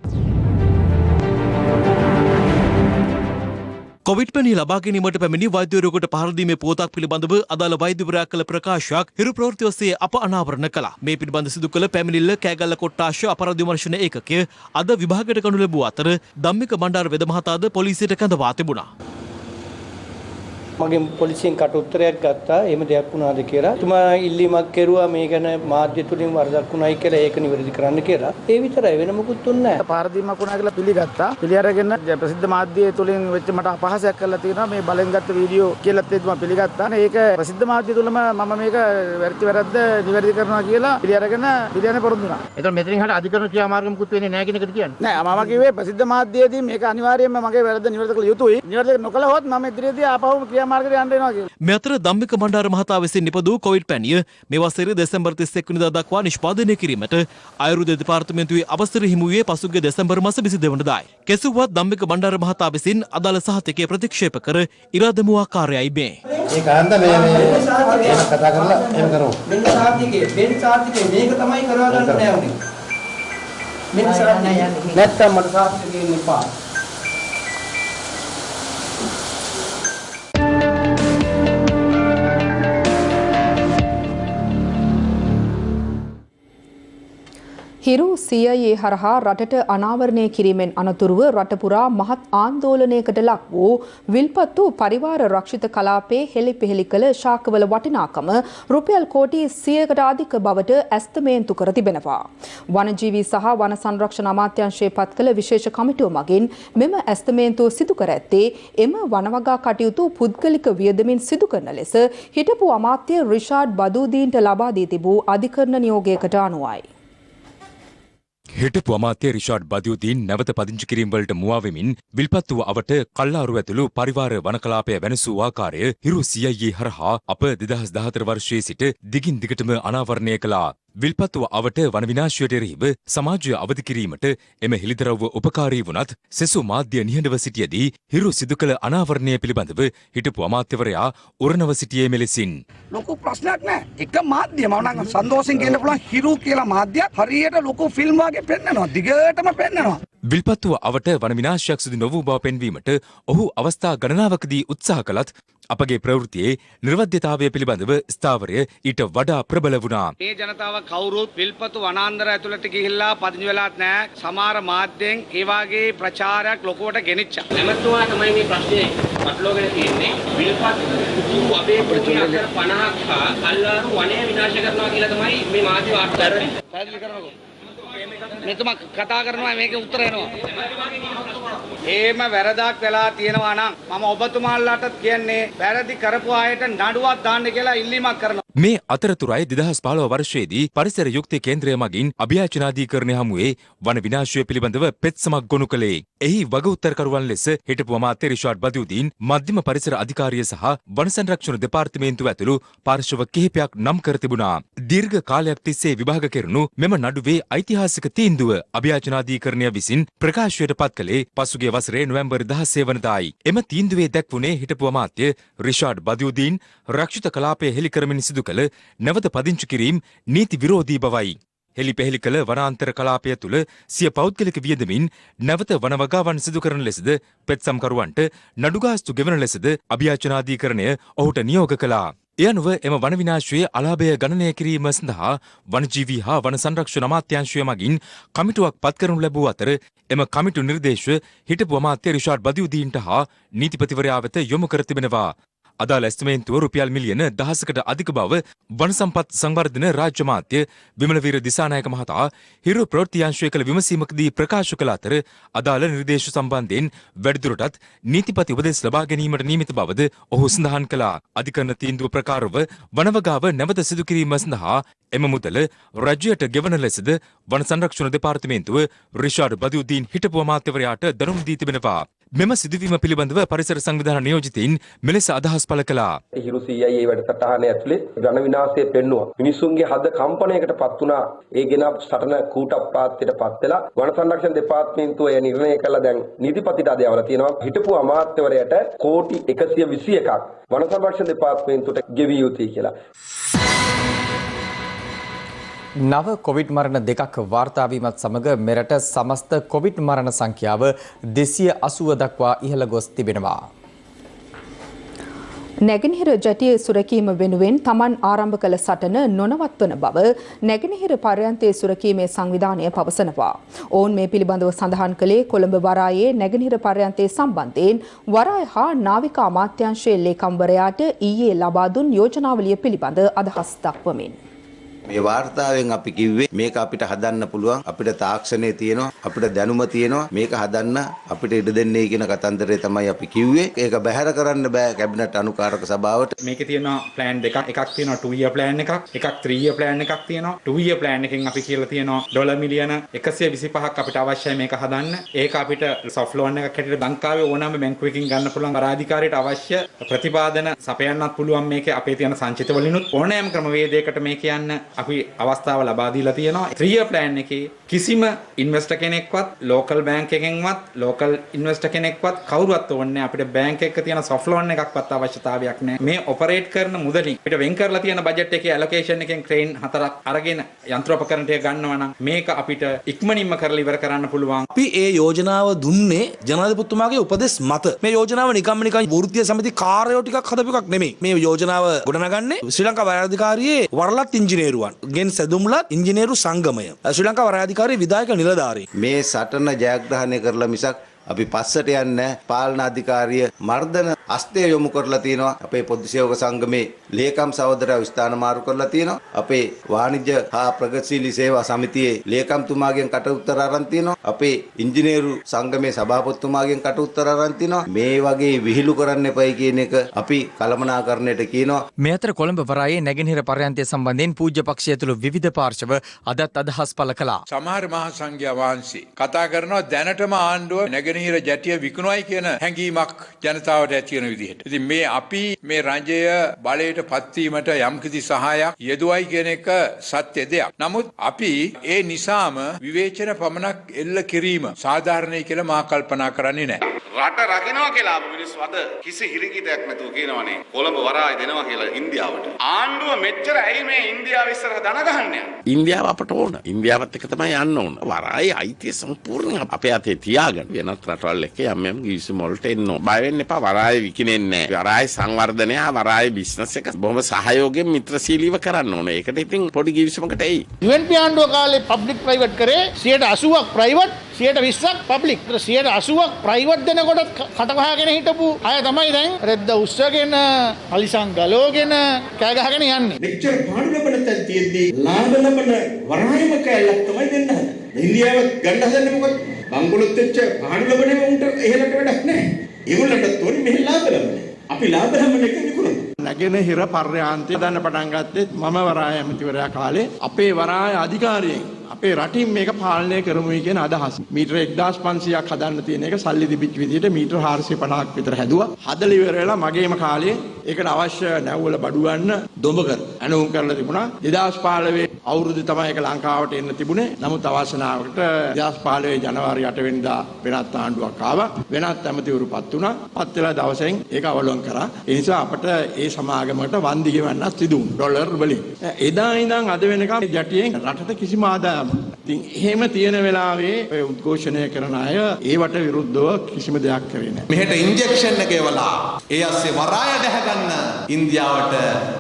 Speaker 3: කොවිඩ් පැණි ලබා ගැනීමට පැමිණි වෛද්‍යවරයෙකුට පහර දීමේ පුවතක් පිළිබඳව අදාළ වෛද්‍යවරයා කළ ප්‍රකාශයක් හිරු ප්‍රවෘත්ති ඔස්සේ අප අනාවරණ කළා. මේ පිළිබඳ සිදු කළ පැමිණිල්ල කෑගල්ල කොට්ටාශ අපරාධ විමර්ශන ඒකකය අද විභාගයට ගනු ලැබුව අතර ධම්මික බණ්ඩාර වෙද මහතාද පොලිසියට කැඳවා තිබුණා.
Speaker 7: මගේ පොලිසියෙන් කට උත්තරයක් ගත්තා එහෙම දෙයක් වුණාද කියලා. තුමා ඉල්ලීමක් කෙරුවා මේ ගැන මාධ්‍ය තුලින් වරදක් වුණායි කියලා ඒක නිවැරදි කරන්න කියලා. ඒ විතරයි වෙන මොකුත් උන්නේ නැහැ.
Speaker 20: පාරදීමක් වුණා කියලා පිළිගත්තා. පිළිඅරගෙන ප්‍රසිද්ධ මාධ්‍ය තුලින් වෙච්ච මට අපහාසයක් කරලා තියෙනවා. මේ බලෙන් ගත්ත වීඩියෝ කියලාත් ඒක මම පිළිගත්තා. ඒක ප්‍රසිද්ධ මාධ්‍ය තුලම මම මේක වැරද්ද නිවැරදි කරනවා කියලා පිළිඅරගෙන පිළියන්නේ පොරොන්දු වුණා.
Speaker 21: ඒතකොට මෙතනින් හට අධිකරණ ක්‍රියාමාර්ග මුකුත් වෙන්නේ නැහැ කියන එකද කියන්නේ?
Speaker 20: නෑ මම කිව්වේ ප්‍රසිද්ධ මාධ්‍යයේදී මේක අනිවාර්යයෙන්ම මගේ වැරද්ද නිවැරදි කළ යුතුයි. නිවැරදි නොකළහොත් මම ඉදිරියේදී ආපහු ක්‍රියාමාර්ගයට යන්න වෙනවා කියලා.
Speaker 3: මේ අතර ධම්මික බණ්ඩාර මහතා විසින් නිපදූ කොවිඩ් පැණිය මේ වසරේ දෙසැම්බර් 31 වෙනිදා දක්වා නිෂ්පාදනය කිරීමට ආයුර්වේද දෙපාර්තමේන්තුවේ අවසර හිමි වූයේ පසුගිය දෙසැම්බර් මාස 22 වෙනිදායි. කෙසේවත් ධම්මික බණ්ඩාර මහතා විසින් අදාළ සහතිකය ප්‍රතික්ෂේප කර ඉරාදමු ආකාරයයි මේ.
Speaker 21: ඒ කාන්ද මේ කතා කරලා එහෙම කරමු.
Speaker 7: මෙන්න සාතිකේ මේක තමයි කරවා ගන්න නෑ උනේ. මෙන්න සාතිකේ නැත්තම් මට සාතිකේ දෙන්න එපා.
Speaker 1: හිරු CIA හරහා රටට අනාවරණය කිරීමෙන් අනතුරුව රට පුරා මහත් ආන්දෝලනයකට ලක් වූ විල්පත්තු පරිවාර රක්ෂිත කලාපයේ හෙළිපෙහෙළි කළ ශාකවල වටිනාකම රුපියල් කෝටි 100කට අධික බවට ඇස්තමේන්තු කර තිබෙනවා. වනජීවී සහ වන සංරක්ෂණ අමාත්‍යාංශයේ පත් කළ විශේෂ කමිටුව මගින් මෙම ඇස්තමේන්තුව සිදු කර ඇත්තේ එම වනවගා කටයුතු පුද්ගලික වියදමින් සිදු කරන ලෙස හිටපු අමාත්‍ය රිෂාඩ් බදූදීන්ට ලබා දී තිබූ අධිකරණ නියෝගයකට අනුවයි.
Speaker 12: හිටපු අමාත්‍ය රිෂාඩ් බදියුදීන් නැවත පදිංචි කිරීම වලට මුවා වෙමින් විල්පත්තුව අවට කල්ලාරු ඇතුළු පරිවාර වනකලාපය වෙනසූ ආකාරය හිරු CIA හරහා අප 2014 වර්ෂයේ සිට දිගින් දිගටම අනාවරණය කළා. විල්පත්තුව අවට වන විනාශයට එරෙහිව සමාජය අවදි කිරීමට එම හෙළිදරව්ව උපකාරී වුණත් සෙසු මාධ්‍ය නිහඬව සිටියදී හිරු සිදු කළ අනාවරණය පිළිබඳව හිටපු අමාත්‍යවරයා උරණව සිටියේ මෙලෙසින්.
Speaker 22: ලොකු ප්‍රශ්නයක් නෑ. එක මාධ්‍යම නම් සන්තෝෂෙන් කියන්න පුළුවන් හිරු කියලා මාධ්‍යයක් හරියට ලොකු ෆිල්ම් වගේ පෙන්නනවා. දිගටම පෙන්නනවා.
Speaker 12: විල්පත්තුව අවට වන විනාශයක් සිදු නොවූ බව පෙන්වීමට ඔහු අවස්ථා ගණනාවකදී උත්සාහ කළත් අපගේ ප්‍රවෘත්තියේ නිර්වද්‍යතාවය පිළිබඳව ස්ථාවරය ඊට වඩා ප්‍රබල වුණා.
Speaker 22: මේ ජනතාව කවුරුත් විල්පත්තු වනාන්තර ඇතුළට ගිහිල්ලා පදිංචි වෙලාත් නෑ. සමහර මාධ්‍යෙන් ඒ වගේ ප්‍රචාරයක් ලොකුවට ගෙනිච්චා.
Speaker 23: එමත්තුමා තමයි මේ ප්‍රශ්නේ පටලවාගෙන තියෙන්නේ. විල්පත්තු අපේ පොඩි අතර 50ක් හා කල්ලාරු වනය විනාශ කරනවා කියලා තමයි මේ මාධ්‍ය වාර්තා කරන්නේ.
Speaker 22: පැහැදිලි කරනකො. මෙතුමා කතා කරනවා මේකේ උත්තර එනවා. එහෙම වැරදක් වෙලා තියෙනවා නම් මම ඔබතුමාලාටත් කියන්නේ වැරදි කරපු අයට නඩුවක් දාන්න කියලා ඉල්ලීමක් කරනවා.
Speaker 12: මේ අතරතුරයි 2015 වර්ෂයේදී පරිසර යුක්ති කේන්ද්‍රය මගින් අභියාචනාධිකරණය හමුවේ වන විනාශය පිළිබඳව පෙත්සමක් ගොනු කළේ. එහි වග උත්තරකරුවන් ලෙස හිටපු අමාත්‍ය රිෂාඩ් බදියුදීන්, මධ්‍යම පරිසර අධිකාරිය සහ වන සංරක්ෂණ දෙපාර්තමේන්තුව ඇතුළු පාර්ශව කිහිපයක් නම් කර තිබුණා. දීර්ඝ කාලයක් තිස්සේ විභාග කෙරුණු මෙම නඩුවේ ඓතිහාසික තීන්දුව අභියාචනාධිකරණය විසින් ප්‍රකාශයට පත් කළේ පසුගිය වසරේ නොවැම්බර් 16 වනදායි. එම තීන්දුවේ දැක්වුණේ හිටපු අමාත්‍ය රිෂාඩ් බදියුදීන් රක්ෂිත කලාපය හෙළි කරමින් සිදු කළ නැවත පදිංචි කිරීම නීති විරෝධී බවයි. හෙළිපෙහෙළි කළ වනාන්තර කලාපය තුළ සිය පෞද්ගලික වියදමින් නැවත වනවගාවන් සිදු කරන ලෙසද පෙත්සම්කරුවන්ට නඩුගාස්තු ගෙවන ලෙසද අභියාචනාධිකරණය ඔහුට නියෝග කළා. එය අනුව එම වන විනාශයේ අලාභය ගණනය කිරීම සඳහා වනජීවී හා වන සංරක්ෂණ අමාත්‍යාංශය මගින් කමිටුවක් පත් කරනු ලැබූ අතර එම කමිටු නිර්දේශ හිටපු අමාත්‍ය රිෂාඩ් බදියුදීන්ට හා නීතිපතිවරයා වෙත යොමු කර තිබෙනවා. අදාළ ඇස්තමේන්තුව රුපියල් මිලියන 10කට අධික බව වන සම්පත් සංවර්ධන රාජ්‍ය මාත්‍ය විමලවීර දිසානායක මහතා හිරු ප්‍රවෘත්තිංශය කළ විමසීමකදී ප්‍රකාශ කළ අතර අදාළ නිර්දේශ සම්බන්ධයෙන් වැඩිදුරටත් නීතිපති උපදෙස් ලබා ගැනීමට නියමිත බවද ඔහු සඳහන් කළා. අධිකරණ තීන්දුව ප්‍රකාරව වනවගාව නැවත සිදු කිරීම සඳහා එම මුදල රජයට ගෙවන ලෙසද වන සංරක්ෂණ දෙපාර්තමේන්තුව රිෂාඩ් බදියුදීන් හිටපු අමාත්‍යවරයාට දැනුම් දී තිබෙනවා. මෙම සිදුවීම පිළිබඳව පරිසර සංවිධාන නියෝජිතයින් මෙලෙස අදහස් පළ කළා.
Speaker 9: හිරු සීයයි ඒ වැඩසටහන ඇතුලේ වන විනාශය පෙන්නුවා. මිනිසුන්ගේ හද කම්පනයකට පත් වුණා. ඒ ගෙන සටන කූට අප්‍රාත්‍යයට පත් වෙලා වන සංරක්ෂණ දෙපාර්තමේන්තුව ඒ නිර්ණය කළා. දැන් නීතිපතිට අධ්‍යයවලා තියෙනවා. හිටපු අමාත්‍යවරයාට කෝටි 121ක් වන සංරක්ෂණ දෙපාර්තමේන්තුවට ගෙවිය යුතුයි කියලා.
Speaker 2: නව කොවිඩ් මරණ දෙකක් වාර්තා වීමත් සමග මෙරට සමස්ත කොවිඩ් මරණ සංඛ්‍යාව 280 දක්වා ඉහළ ගොස් තිබෙනවා.
Speaker 1: නැගෙනහිර ජැටිය සුරකීම වෙනුවෙන් තමන් ආරම්භ කළ සටන නොනවත්වන බව නැගෙනහිර පර්යන්තයේ සුරකීමේ සංවිධානය පවසනවා. ඔවුන් මේ පිළිබඳව සඳහන් කළේ කොළඹ වරායේ නැගෙනහිර පර්යන්තයේ සම්බන්ධයෙන් වරාය හා නාවික අමාත්‍යාංශයේ ලේකම්වරයාට ඊයේ ලබා දුන් යෝජනාවලිය පිළිබඳ අදහස් දක්වමින්.
Speaker 10: මේ වාර්තාවෙන් අපි කිව්වේ මේක අපිට හදන්න පුළුවන්, අපිට තාක්ෂණය තියෙනවා, අපිට දැනුම තියෙනවා, මේක හදන්න අපිට ඉඩ දෙන්නේ කියන කතන්දරය තමයි අපි කිව්වේ. ඒක බැහැර කරන්න බෑ කැබිනට් අනුකාරක සභාවට.
Speaker 11: මේකේ තියෙනවා ප්ලෑන් දෙකක්. එකක් තියෙනවා 2 year plan එකක් 3 year plan එකක් තියෙනවා. 2 year plan එකෙන් අපි කියලා තියෙනවා ඩොලර් මිලියන 125ක් අපිට අවශ්‍යයි මේක හදන්න. ඒක අපිට soft loan එකක් හැටියට ලංකාවේ ඕනෑම බැංකුවකින් ගන්න පුළුවන්. පරාධිකාරියට අවශ්‍ය ප්‍රතිපාදන සපයන්නත් පුළුවන්. මේකේ අපේ තියෙන සංචිත වලිනුත් ඕනෑම ක්‍රමවේදයකට මේක යන්න අපි අවස්ථාව ලබා දීලා තියෙනවා. 3 year plan එකේ කිසිම ඉන්වෙස්ටර් කෙනෙක්වත් ලෝකල් බැංක් එකෙන්වත් ලෝකල් ඉන්වෙස්ටර් කෙනෙක්වත් කවුරුවත් ඕනේ අපිට බැංක් එකක තියෙන soft loan එකක්වත් අවශ්‍යතාවයක් නැහැ. මේ ඔපරේට් කරන මුදලින් අපිට වෙන් කරලා තියෙන බජට් එකේ ඇලොකේෂන් එකෙන් ක්‍රේන් 4ක් අරගෙන යන්ත්‍රෝපකරණ ටික ගන්නවා නම් මේක අපිට ඉක්මනින්ම කරලා ඉවර කරන්න පුළුවන්.
Speaker 24: අපි ඒ යෝජනාව දුන්නේ ජනාධිපතිතුමාගේ උපදෙස් මත. මේ යෝජනාව නිකම්ම නිකන් වෘත්තීය සමිති කාර්යෝ ටිකක් හදපු එකක් නෙමෙයි. මේ යෝජනාව ගොඩනගන්නේ ශ්‍රී ලංකා වරාධිකාරියේ වරලත් ඉංජිනේරුවන් ගෙන් සැදුම්ලත් ඉංජිනේරු සංගමය ශ්‍රී ලංකා වරාධිකාරියේ විධායක නිලධාරීන්
Speaker 10: මේ සටන ජයග්‍රහණය කරලා මිසක් අපි පස්සට යන්නේ පාලන අධිකාරිය මර්ධන අස්තය යොමු කරලා තියෙනවා. අපේ පොදු සේවක සංගමේ ලේකම් සහෝදරයව ස්ථාන මාරු කරලා තියෙනවා. අපේ වාණිජ්‍ය හා ප්‍රගතිශීලී සේවා සමිතියේ ලේකම්තුමාගෙන් කට උත්තර අරන් තියෙනවා. අපේ ඉංජිනේරු සංගමේ සභාපතිතුමාගෙන් කට උත්තර අරන් තියෙනවා. මේ වගේ විහිළු කරන්න එපයි කියන එක අපි කළමනාකරණයට කියනවා.
Speaker 2: මේ අතර කොළඹ වරායේ නැගෙනහිර පර්යන්තය සම්බන්ධයෙන් පූජ්‍ය පක්ෂය තුළ විවිධ පාර්ශව අදත් අදහස් පළ කළා.
Speaker 25: සමහර මහා සංඝයා වහන්සේ කතා කරනවා දැනටම ආණ්ඩුව නැගෙනහිර ජැටිය විකුණුවයි කියන හැඟීමක් ජනතාවට ඇති වෙන විදිහට. ඉතින් මේ අපි මේ රජය බලයට පත්වීමට යම්කිසි සහායක් යෙදුවයි කියන එක සත්‍ය දෙයක්. නමුත් අපි ඒ නිසාම විවේචන පමණක් එල්ල කිරීම සාධාරණයි කියලා මා කල්පනා කරන්නේ නැහැ.
Speaker 26: රට රකින්නවා කියලා මිනිස්සු අද කිසි හිරිකිතයක් නැතුව කියනවනේ කොළඹ වරාය දෙනවා කියලා ඉන්දියාවට. ආණ්ඩුව මෙච්චර ඇයි මේ ඉන්දියාව ඉස්සරහ දන ගහන්නේ?
Speaker 27: ඉන්දියාව අපට ඕන. ඉන්දියාවත් එක තමයි යන්න ඕන. වරායේ අයිතිය සම්පූර්ණ අපේ අතේ තියාගන්න. වෙනත් රටවල් එක්ක යම් ගිවිසුම් වලට එන්න ඕන. බය වෙන්න එපා. වරායේ විකිනෙන්නේ නැහැ. වරායේ සංවර්ධනය, වරායේ බිස්නස් එක බොහොම සහයෝගයෙන් මිත්‍රශීලීව කරන්න ඕන. ඒකට ඉතින් පොඩි ගිවිසුමකට එයි.
Speaker 28: UNP ආණ්ඩුව කාලේ පබ්ලික් ප්‍රයිවට් කරේ 80%ක් ප්‍රයිවට් 120ක් පබ්ලික්. 80%ක් ප්‍රයිවට් දෙනකොට කටකහගෙන හිටපු අය තමයි දැන් රෙද්ද උස්සගෙන අලිසං ගලෝගෙන කෑ ගහගෙන යන්නේ.
Speaker 29: මෙච්චර පාඩු ලබන තැන් තියෙද්දි ලාභ ලබන වරායම කැලක් තමයි දෙන්න හදන්නේ. ඉන්දියාව ගන්න හදන්නේ මොකද? බංගලොත් වෙච්ච පාඩු ලබන්නේ උන්ට එහෙලට වැඩක් නැහැ. ඒගොල්ලන්ට තෝරි මෙහෙ ලාභ ලබන්නේ. අපි ලාභ ලබන එක විකුණමු.
Speaker 28: නැගෙනහිර පර්යාන්තය දන්න පටන් ගත්තේ මම වරාය ඇමතිවරයා කාලේ අපේ වරාය අධිකාරියෙන් අපේ රටින් මේක පාලනය කරමුයි කියන අදහස. මීටර 1500ක් හදන්න තියෙන එක සල්ලි තිබිච්ච විදිහට මීටර 450ක් විතර හැදුවා. හදලා ඉවර වෙලා මගේම කාලේ ඒකට අවශ්‍ය නැව්වල බඩු ගන්න දොඹකර අනුම් කරලා තිබුණා. 2015 අවුරුද්දේ තමයි ඒක ලංකාවට එන්න තිබුණේ. නමුත් අවසනාවකට 2015 ජනවාරි 8 වෙනිදා වෙනත් ආණ්ඩුවක් ආවා. වෙනත් ඇමතිවරුපත් වුණා. පත් වෙලා දවසෙන් ඒක අවලං කරා. ඒ නිසා අපට ඒ සමාගමකට වන්දි ගෙවන්නත් සිදු වුණා ඩොලර් වලින්. එදා ඉඳන් අද වෙනකම් ජැටියෙන් රටට කිසිම ආදායමක් යාම. ඉතින් එහෙම තියෙන වෙලාවේ ඔය උද්ඝෝෂණය කරන අය ඒවට විරුද්ධව කිසිම දෙයක් කරේ නැහැ.
Speaker 29: මෙහෙට ඉන්ජෙක්ෂන් එක එවලා ඒ අස්සේ වරාය දැහගන්න ඉන්දියාවට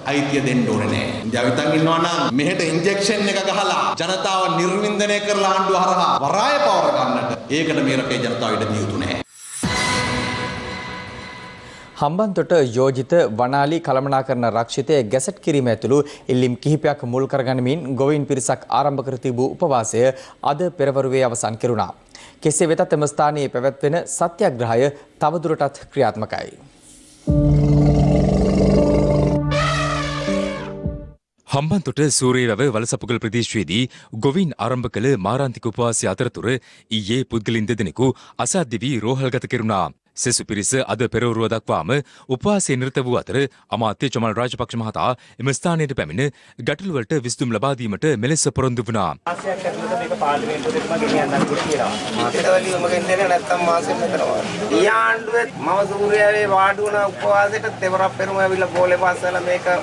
Speaker 29: අයිතිය දෙන්න ඕනේ නැහැ. ඉන්දියාව විතන් ඉන්නවා නම් මෙහෙට ඉන්ජෙක්ෂන් එක ගහලා ජනතාව නිර්වින්දනය කරලා ආණ්ඩුව හරහා වරාය පවර ගන්නට ඒකට මේ රටේ ජනතාව ඉඩ දිය යුතු නැහැ.
Speaker 2: හම්බන්තොට යෝජිත වනාලි කළමනාකරන රක්ෂිතය ගැසට් කිරීම ඇතුළු ඉල්ලීම් කිහිපයක් මුල් කරගනිමින් ගොවීන් පිරිසක් ආරම්භ කර තිබූ උපවාසය අද පෙරවරුවේ අවසන් කෙරුණා. කෙසේ වෙතත් එම ස්ථානයේ පැවැත්වෙන සත්‍යාග්‍රහය තවදුරටත් ක්‍රියාත්මකයි.
Speaker 12: හම්බන්තොට සූරියවැව වලසපුගල ප්‍රදේශයේදී ගොවින් ආරම්භ කළ මාරාන්තික උපවාසය අතරතුර ඊයේ පුද්ගලින් දෙදෙනෙකු අසාධ්‍ය වී රෝහල්ගත කෙරුණා. සෙසු පිරිස අද පෙරවරුව දක්වාම උපවාසයේ නිරත වූ අතර අමාත්‍ය චමල් රාජපක්ෂ මහතා එම ස්ථානයට පැමිණ ගැටලුවලට විසඳුම් ලබා දීමට මෙලෙස පොරොන්දු වුණා.
Speaker 4: සූරියාවේ වාඩි වුණ උපවාසයට දෙවරක් පෙරම ඇවිල්ලා බෝලේ පාස්සලා මේක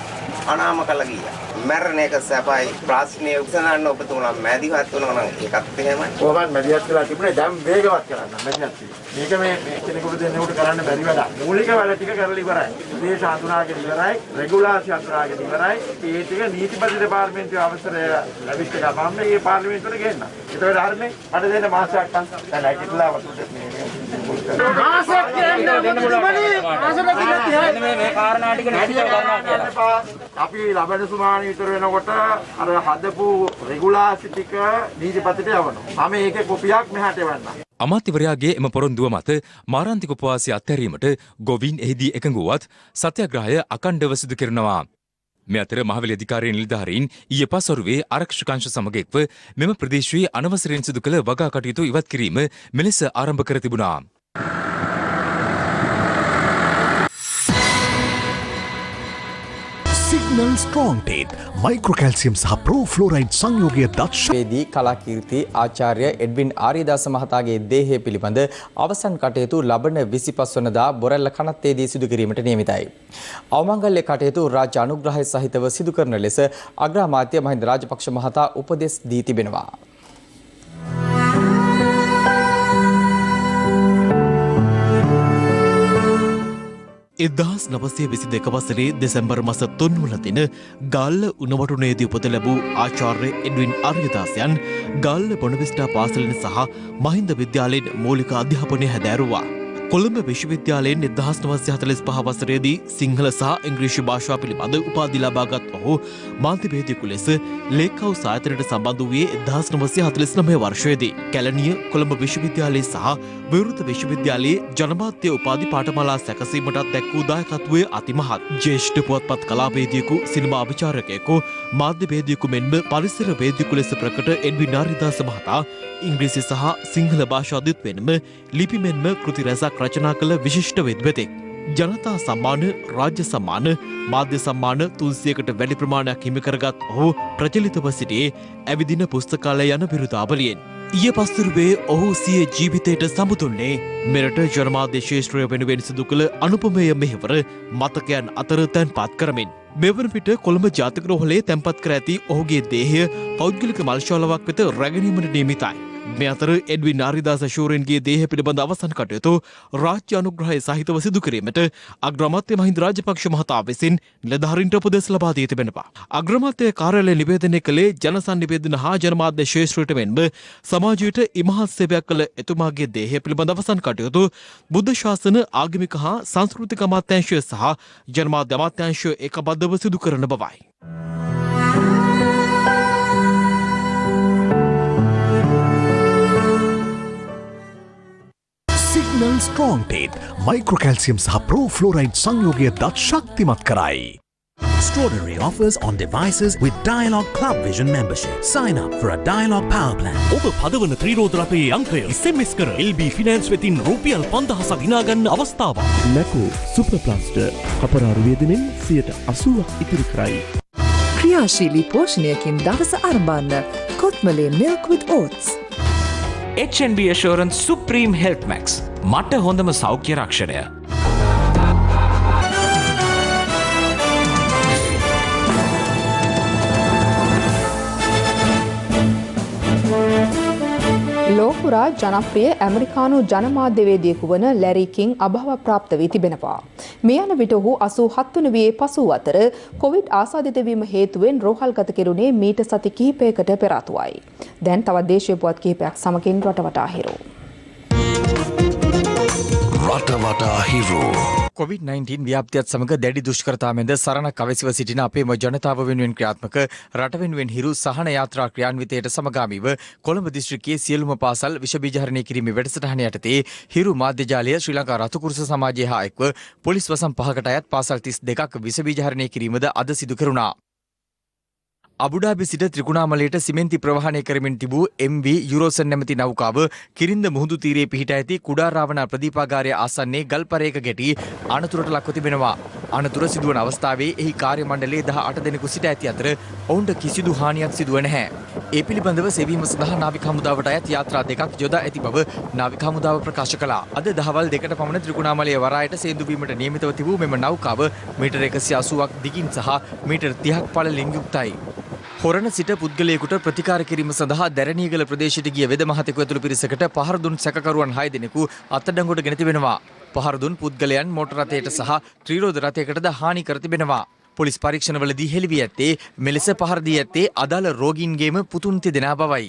Speaker 4: අනාම කළා ගියා. මැරණ එක සැපයි ප්‍රශ්නේ උසනන්න ඔබතුමා මැදිහත් වුණා නම් ඒකත් එහෙමයි.
Speaker 20: කොහොමද මැදිහත් වෙලා තිබුණේ දැන් වේගවත් කරන්න මැදිහත් මේක මේ කෙනෙකුට දෙන්නෙකුට කරන්න බැරි වැඩක්. මූලික වැඩ ටික කරලා ඉවරයි. ප්‍රදේශ හඳුනාගෙන ඉවරයි. රෙගුලාසි හඳුනාගෙන ඉවරයි. ඒ ටික නීතිපති දෙපාර්තමේන්තුවේ අවසරය ලැබිච්ච ගමන් මේ පාර්ලිමේන්තුවට ගේන්න. ඒතකොට හරිනේ මට දෙන්න මාසයක් අන්ත දැන් ඇකිටලා වතුරට මාසයක් දෙන්න මේ කාරණා ටික නැතිව ගන්නවා කියලා. අපි ලබන සුමාන විතර වෙනකොට අර හදපු රෙගුලාසි ටික නීතිපතිට යවනවා. මම ඒකේ කොපියක් මෙහාට එවන්නම්.
Speaker 12: අමාත්‍යවරයාගේ එම පොරොන්දුව මත මාරාන්තික උපවාසය අත්හැරීමට ගොවින් එහිදී එකඟ වුවත් සත්‍යාග්‍රහය අඛණ්ඩව සිදු කරනවා. මේ අතර මහවැලි අධිකාරිය නිලධාරීන් ඊයේ පස්වරුවේ ආරක්ෂක අංශ සමග එක්ව මෙම ප්‍රදේශයේ අනවසරයෙන් සිදු කළ වගා කටයුතු ඉවත් කිරීම මෙලෙස ආරම්භ කර තිබුණා.
Speaker 5: සිග්නල් ස්ට්‍රෝං ටේට් මයික්‍රෝකැල්සියම් සහ ප්‍රෝෆ්ලෝරයිඩ් සංයෝගය දක්ෂවේදී
Speaker 2: කලාකීර්ති ආචාර්ය එඩ්වින් ආරියදාස මහතාගේ දේහය පිළිබඳ අවසන් කටයුතු ලබන 25 වනදා බොරැල්ල කනත්තේදී සිදු කිරීමට නියමිතයි. අවමංගල්‍ය කටයුතු රාජ්‍ය අනුග්‍රහය සහිතව සිදු කරන ලෙස අග්‍රාමාත්‍ය මහින්ද රාජපක්ෂ මහතා උපදෙස් දී තිබෙනවා.
Speaker 3: 1922 වසරේ දෙසැම්බර් මාස 3 වන දින ගාල්ල උණවටුනේදී උපත ලැබූ ආචාර්ය එඩ්වින් ආරියදාසයන් ගාල්ල බොනවිස්ටා පාසලෙන් සහ මහින්ද විද්‍යාලයෙන් මූලික අධ්‍යාපනය හැදෑරුවා. කොළඹ විශ්වවිද්‍යාලයෙන් 1945 වසරේදී සිංහල සහ ඉංග්‍රීසි භාෂා පිළිබඳ උපාධි ලබාගත් ඔහු මාධ්‍යවේදියෙකු ලෙස ලේක්හවුස් ආයතනයට සම්බන්ධ වූයේ 1949 වර්ෂයේදී. කැලණිය කොළඹ විශ්වවිද්‍යාලයේ සහ විවෘත විශ්වවිද්‍යාලයේ ජනමාධ්‍ය උපාධි පාඨමාලා සැකසීමටත් දැක් වූ දායකත්වය අතිමහත්. ජ්‍යෙෂ්ඨ පුවත්පත් කලාවේදියෙකු, සිනමා විචාරකයෙකු, මාධ්‍යවේදියෙකු මෙන්ම පරිසර වේදිකු ලෙස ප්‍රකට එඩ්වින් ආරියදාස මහතා ඉංග්‍රීසි සහ සිංහල භාෂා දිත්වෙන්ම ලිපි මෙන්ම කෘති රැසක් රචනා කළ විශිෂ්ට විද්වතෙක්. ජනතා සම්මාන, රාජ්‍ය සම්මාන, මාධ්‍ය සම්මාන 300කට වැඩි ප්‍රමාණයක් හිමි කරගත් ඔහු ප්‍රචලිතව සිටියේ ඇවිදින පුස්තකාලය යන බිරුදාවලියෙන්. ඊයේ පස්වරුවේ ඔහු සිය ජීවිතයට සමුදුන්නේ මෙරට ජනමාධ්‍ය ශාස්ත්‍රය වෙනුවෙන් සිදු කළ අනුපමේය මෙහෙවර මතකයන් අතර තැන්පත් කරමින්. මෙවන විට කොළඹ ජාතික රෝහලේ තැන්පත් කර ඇති ඔහුගේ දේහය පෞද්ගලික මල්ශාලාවක් වෙත රැගෙනීමට නියමිතයි. මේ අතර එඩ්වින් ආරියදාස ශූරයන්ගේ දේහ පිළිබඳ අවසන් කටයුතු රාජ්‍ය අනුග්‍රහය සහිතව සිදු කිරීමට අග්‍රාමාත්‍ය මහින්ද රාජපක්ෂ මහතා විසින් නිලධාරීන්ට උපදෙස් ලබා දී තිබෙනවා. අග්‍රාමාත්‍ය කාර්යාලය නිවේදනය කළේ ජනසන්නිවේදන හා ජනමාධ්‍ය ශාස්ත්‍රයට මෙන්ම සමාජයට ඉමහත් සේවයක් කළ එතුමාගේ දේහය පිළිබඳ අවසන් කටයුතු බුද්ධ ශාසන ආගමික හා සංස්කෘතික අමාත්‍යාංශය සහ ජනමාධ්‍ය අමාත්‍යාංශය ඒකබද්ධව සිදු කරන බවයි.
Speaker 5: සිග්නල් ස්ට්‍රෝං ටේට් මයික්‍රෝකැල්සියම් සහ ප්‍රෝෆ්ලෝරයිඩ් සංයෝගය දත් ශක්තිමත් කරයි.
Speaker 6: Extraordinary offers on devices with Dialog Club Vision membership. Sign up for a Dialog power plan.
Speaker 8: ඔබ පදවන ත්‍රිරෝද රථයේ අංකය SMS කර LB ෆිනෑන්ස් වෙතින් රුපියල් 5000ක් දිනා ගන්න අවස්ථාවක්.
Speaker 13: නැකෝ සුපර් ප්ලාස්ටර් අපරාරු වේදනෙන් 80% ඉතිරි කරයි.
Speaker 14: ක්‍රියාශීලී පෝෂණයකින් දවස ආරම්භන්න. Kotmale milk with oats.
Speaker 15: HNB Assurance Supreme Health Max. මට හොඳම සෞඛ්‍ය රක්ෂණය.
Speaker 1: ලෝපුරා ජනප්‍රිය ඇමරිකානු ජනමාධ්‍යවේදියෙකු වන ලැරි කිං අභාව ප්‍රාප්ත වී තිබෙනවා. මේ යන විට ඔහු 87 වන වියේ පසු අතර කොවිඩ් ආසාදිත වීම හේතුවෙන් රෝහල්ගත කෙරුණේ මීට සති කිහිපයකට පෙර ආතුවයි. දැන් තවත් දේශීය පුවත් කිහිපයක් සමගින් රටවටා හිරු.
Speaker 5: රටවටා හිරු.
Speaker 2: COVID-19 ව්‍යාප්තියත් සමග දැඩි දුෂ්කරතා මැද සරණක් අවැසිව සිටින අපේම ජනතාව වෙනුවෙන් ක්‍රියාත්මක රට වෙනුවෙන් හිරු සහන යාත්‍රා ක්‍රියාන්විතයට සමගාමීව කොළඹ දිස්ත්‍රික්කයේ සියලුම පාසල් විෂ බීජහරණය කිරීමේ වැඩසටහන යටතේ හිරු මාධ්‍ය ජාලය ශ්‍රී ලංකා රතුකුරුස සමාජය හා එක්ව පොලිස් වසම් 5කට අයත් පාසල් 32ක් විෂ බීජහරණය කිරීමද අද සිදු කෙරුණා. අබුඩාබි සිට ත්‍රිකුණාමලයට සිමෙන්ති ප්‍රවාහනය කරමින් තිබූ MV යුරෝසන් නැමැති නෞකාව කිරින්ද මුහුදු තීරයේ පිහිටා ඇති කුඩා රාවණ ප්‍රදීපාගාරය ආසන්නයේ ගල්පරයක ගැටි අනතුරට ලක්ව තිබෙනවා. අනතුර සිදුවන අවස්ථාවේ එහි කාර්ය මණ්ඩලයේ 18 දෙනෙකු සිට ඇති අතර ඔවුන්ට කිසිදු හානියක් සිදුව නැහැ. ඒ පිළිබඳව සෙවීම සඳහා නාවික හමුදාවට අයත් යාත්‍රා දෙකක් යොදා ඇති බව නාවික හමුදාව ප්‍රකාශ කළා. අද දහවල් 2ට පමණ ත්‍රිකුණාමලයේ වරායට සේදු වීමට නියමිතව තිබූ මෙම නෞකාව මීටර 180ක් දිගින් සහ මීටර 30ක් පළලින් යුක්තයි. හොරණ සිට පුද්ගලයෙකුට ප්‍රතිකාර කිරීම සඳහා දැරණියගල ප්‍රදේශයට ගිය වෙද මහතෙකු ඇතුළු පිරිසකට පහර දුන් සැකකරුවන් 6 දෙනෙකු අත්අඩංගුවට ගෙන තිබෙනවා. පහර දුන් පුද්ගලයන් මෝටර රථයට සහ ත්‍රිරෝද රථයකටද හානි කර තිබෙනවා. පොලිස් පරීක්ෂණවලදී හෙළි වී ඇත්තේ මෙලෙස පහර දී ඇත්තේ අදාළ රෝගීන්ගේම පුතුන් තිදෙනා බවයි.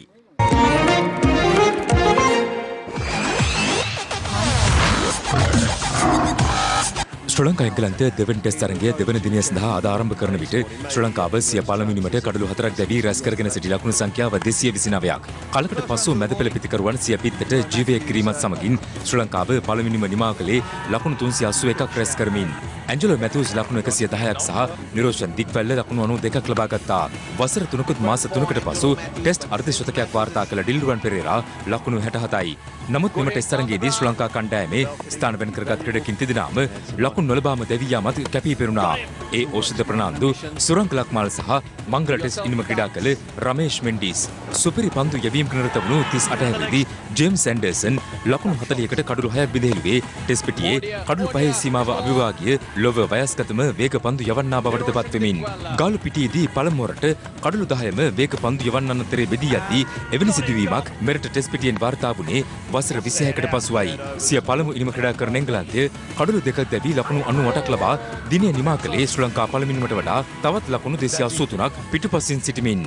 Speaker 12: ශ්‍රී ලංකා එංගලන්තය දෙවන ටෙස්ට් තරගය දෙවන දිනය සඳහා අද ආරම්භ කරන විට ශ්‍රී ලංකාව සිය පළමුවෙනිමට කඩලු 4ක් දැවී රැස් කරගෙන සිටි ලකුණු සංඛ්‍යාව 229ක්. කලකට පසු මැද පෙළ පිතිකරුවන් සිය පිටට ජීවය කිරීමත් සමගින් ශ්‍රී ලංකාව පළමුවෙනිම නිමා කළේ ලකුණු 381ක් රැස් කරමින්. ඇන්ජලෝ මැතිව්ස් ලකුණු 110ක් සහ නිරෝෂන් දික්වැල්ල ලකුණු 92ක් ලබා ගත්තා. වසර 3කුත් මාස 3කට පසු ටෙස්ට් අර්ධ ශතකයක් වාර්තා කළ ඩිල්රුවන් පෙරේරා ලකුණු 67යි. නමුත් මෙම ටෙස්ට් තරගයේදී ශ්‍රී ලංකා කණ්ඩායමේ ස්ථාන වෙන් කරගත් ක්‍රීඩකින් තිදෙනාම ලකුණු නොලබාම දැවී යාමත් කැපී පෙනුණා. ඒ ඕෂිත ප්‍රනාන්දු සුරංග ලක්මාල් සහ මංගල ටෙස්ට් ඉනිම ක්‍රීඩා කළ රමේෂ් මෙන්ඩිස් සුපිරි පන්දු යැවීම් නිරත වුණු 38 වෙනිදී ජේම්ස් ඇන්ඩර්සන් ලකුණු 40කට කඩලු 6ක් බිඳහෙළුවේ ටෙස්ට් පිටියේ කඩලු 5 සීමාව අභිභාගිය ලොව වයස්ගතම වේග පන්දු යවන්නා බවට පත් වෙමින් ගාලු පිටියේදී පළමු වරට කඩලු 10ම වේග පන්දු යවන්නන් අතරේ බෙදී යද්දී එවැනි සිදුවීමක් මෙරට ටෙස්ට් පිටියෙන් වාර්තා වුණේ වසර 26කට පසුවයි. සිය පළමු ඉනිම ක්‍රීඩා කරන එංගලන්තය කඩලු දෙකක් දැවී ලකුණු 98ක් ලබා දිනය නිමා කළේ ශ්‍රී ලංකා පළමුවෙනිමට වඩා තවත් ලකුණු 283ක් පිටුපසින් සිටමින්.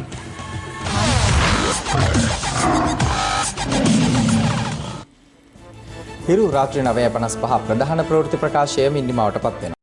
Speaker 2: හිරු රාත්‍රී 9:55 ප්‍රධාන ප්‍රවෘත්ති ප්‍රකාශය මින් නිමාවට පත් වෙනවා.